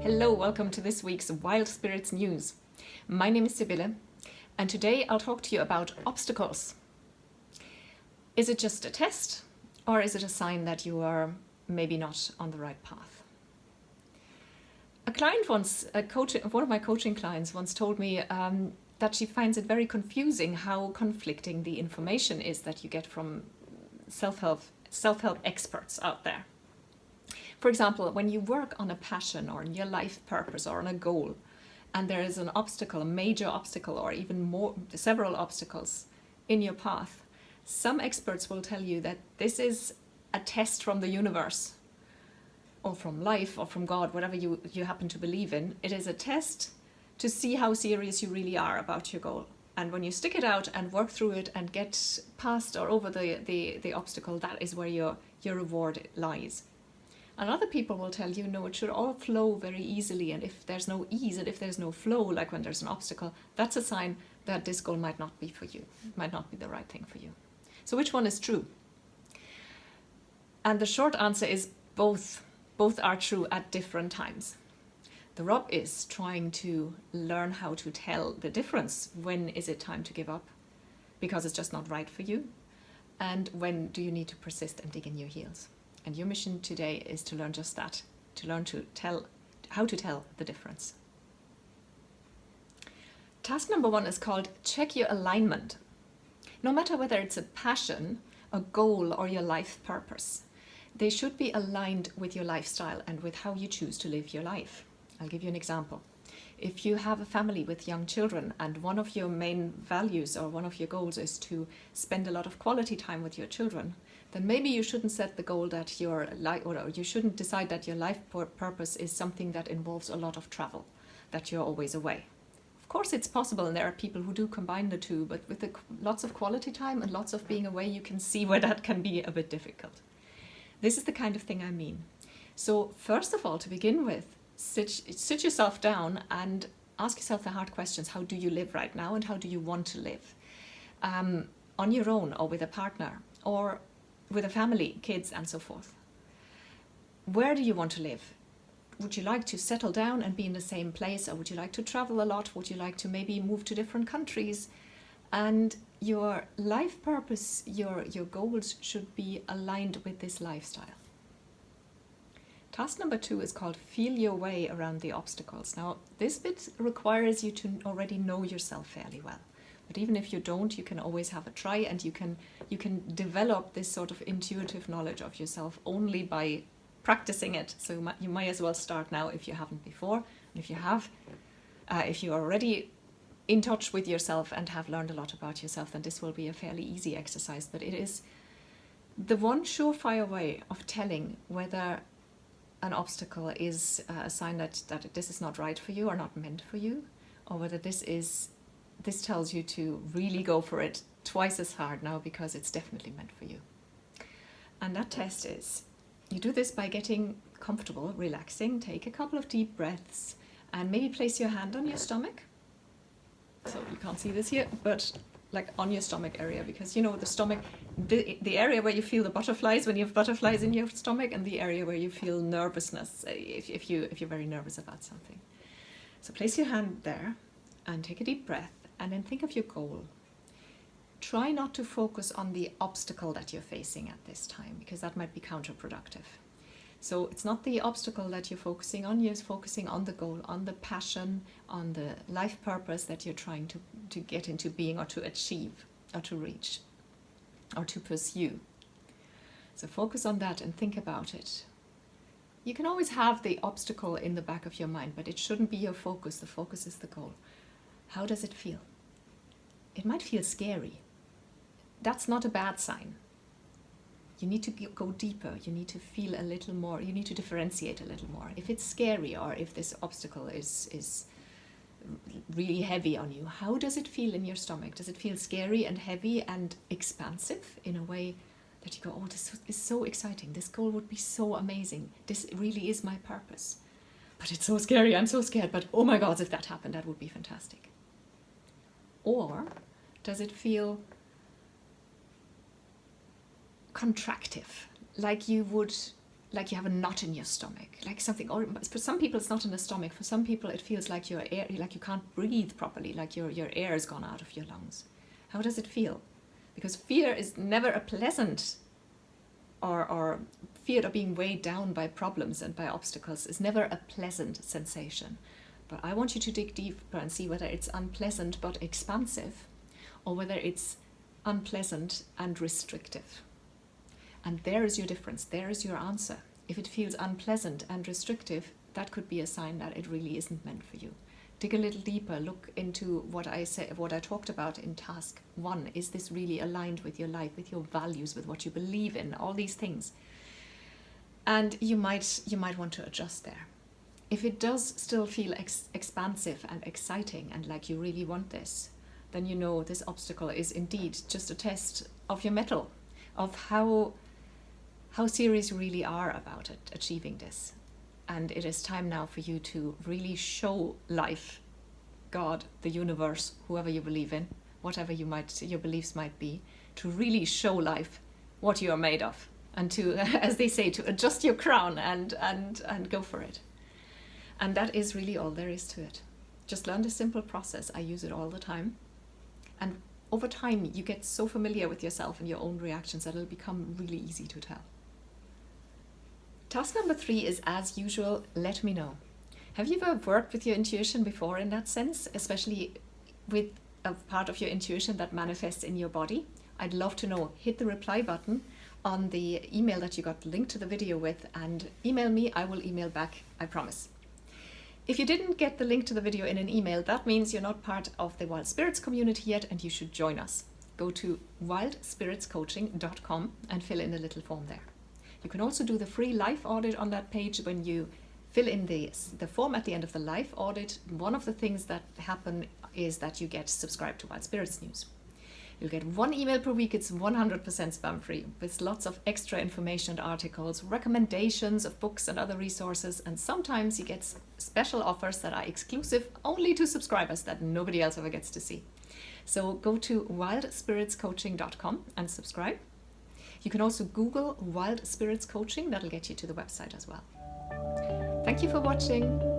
Hello, welcome to this week's Wild Spirits News. My name is Sibylle, and today I'll talk to you about obstacles. Is it just a test, or is it a sign that you are maybe not on the right path? A client once, one of my coaching clients once told me that she finds it very confusing how conflicting the information is that you get from self-help experts out there. For example, when you work on a passion or in your life purpose or on a goal, and there is an obstacle, a major obstacle, or even several obstacles in your path, some experts will tell you that this is a test from the universe, or from life, or from God, whatever you happen to believe in. It is a test to see how serious you really are about your goal. And when you stick it out and work through it and get past or over the obstacle, that is where your reward lies. And other people will tell you, no, it should all flow very easily. And if there's no ease and if there's no flow, like when there's an obstacle, that's a sign that this goal might not be for you, might not be the right thing for you. So which one is true? And the short answer is both. Both are true at different times. The rub is trying to learn how to tell the difference. When is it time to give up because it's just not right for you? And when do you need to persist and dig in your heels? And your mission today is to learn just that, to learn to tell how to tell the difference. Task number 1 is called check your alignment. No matter whether it's a passion, a goal, or your life purpose, they should be aligned with your lifestyle and with how you choose to live your life. I'll give you an example. If you have a family with young children and one of your main values or one of your goals is to spend a lot of quality time with your children, then maybe you shouldn't set the goal that your life, or you shouldn't decide that your life purpose is something that involves a lot of travel, that you're always away. Of course it's possible, and there are people who do combine the two, but with lots of quality time and lots of being away, you can see where that can be a bit difficult. This is the kind of thing I mean. So first of all, to begin with, sit yourself down and ask yourself the hard questions. How do you live right now, and how do you want to live? On your own, or with a partner, or with a family, kids, and so forth. Where do you want to live? Would you like to settle down and be in the same place, or would you like to travel a lot? Would you like to maybe move to different countries? And your life purpose, your goals should be aligned with this lifestyle. Task number 2 is called feel your way around the obstacles. Now, this bit requires you to already know yourself fairly well. But even if you don't, you can always have a try, and you can develop this sort of intuitive knowledge of yourself only by practicing it. So you might as well start now if you haven't before. And if you have, if you're already in touch with yourself and have learned a lot about yourself, then this will be a fairly easy exercise. But it is the one surefire way of telling whether an obstacle is a sign that this is not right for you or not meant for you, or whether this tells you to really go for it twice as hard now because it's definitely meant for you. And that test is, you do this by getting comfortable, relaxing, take a couple of deep breaths, and maybe place your hand on your stomach. So you can't see this here, but like on your stomach area, because you know the stomach, the area where you feel the butterflies when you have butterflies in your stomach, and the area where you feel nervousness if you're very nervous about something. So place your hand there and take a deep breath, and then think of your goal. Try not to focus on the obstacle that you're facing at this time, because that might be counterproductive. So it's not the obstacle that you're focusing on, you're focusing on the goal, on the passion, on the life purpose that you're trying to get into being, or to achieve, or to reach, or to pursue. So focus on that and think about it. You can always have the obstacle in the back of your mind, but it shouldn't be your focus. The focus is the goal. How does it feel? It might feel scary. That's not a bad sign. You need to go deeper. You need to feel a little more. You need to differentiate a little more. If it's scary, or if this obstacle is really heavy on you, how does it feel in your stomach? Does it feel scary and heavy and expansive in a way that you go, oh, this is so exciting. This goal would be so amazing. This really is my purpose. But it's so scary. I'm so scared. But oh my God, if that happened, that would be fantastic. Or does it feel contractive, like you would like you have a knot in your stomach, like something, or for some people it's not in the stomach, for some people it feels like your air, like you can't breathe properly, like your air has gone out of your lungs. How does it feel? Because fear is never a pleasant, or fear of being weighed down by problems and by obstacles is never a pleasant sensation. But I want you to dig deeper and see whether it's unpleasant but expansive, or whether it's unpleasant and restrictive. And there is your difference, there is your answer. If it feels unpleasant and restrictive, that could be a sign that it really isn't meant for you. Dig a little deeper, look into what I talked about in task 1. Is this really aligned with your life, with your values, with what you believe in, all these things? And you might want to adjust there. If it does still feel expansive and exciting and like you really want this, then you know this obstacle is indeed just a test of your mettle, of how serious you really are about it, achieving this. And it is time now for you to really show life, God, the universe, whoever you believe in, whatever your beliefs might be, to really show life what you are made of, and to, as they say, to adjust your crown and go for it. And that is really all there is to it. Just learn this simple process. I use it all the time. And over time, you get so familiar with yourself and your own reactions that it'll become really easy to tell. Task number 3 is, as usual, let me know. Have you ever worked with your intuition before in that sense, especially with a part of your intuition that manifests in your body? I'd love to know. Hit the reply button on the email that you got linked to the video with and email me. I will email back, I promise. If you didn't get the link to the video in an email, that means you're not part of the Wild Spirits community yet, and you should join us. Go to wildspiritscoaching.com and fill in a little form there. You can also do the free life audit on that page. When you fill in the form at the end of the life audit, one of the things that happen is that you get subscribed to Wild Spirits News. You'll get 1 email per week. It's 100% spam free, with lots of extra information and articles, recommendations of books and other resources, and sometimes you get special offers that are exclusive only to subscribers that nobody else ever gets to see. So go to wildspiritscoaching.com and subscribe. You can also Google Wild Spirits Coaching. That'll get you to the website as well. Thank you for watching.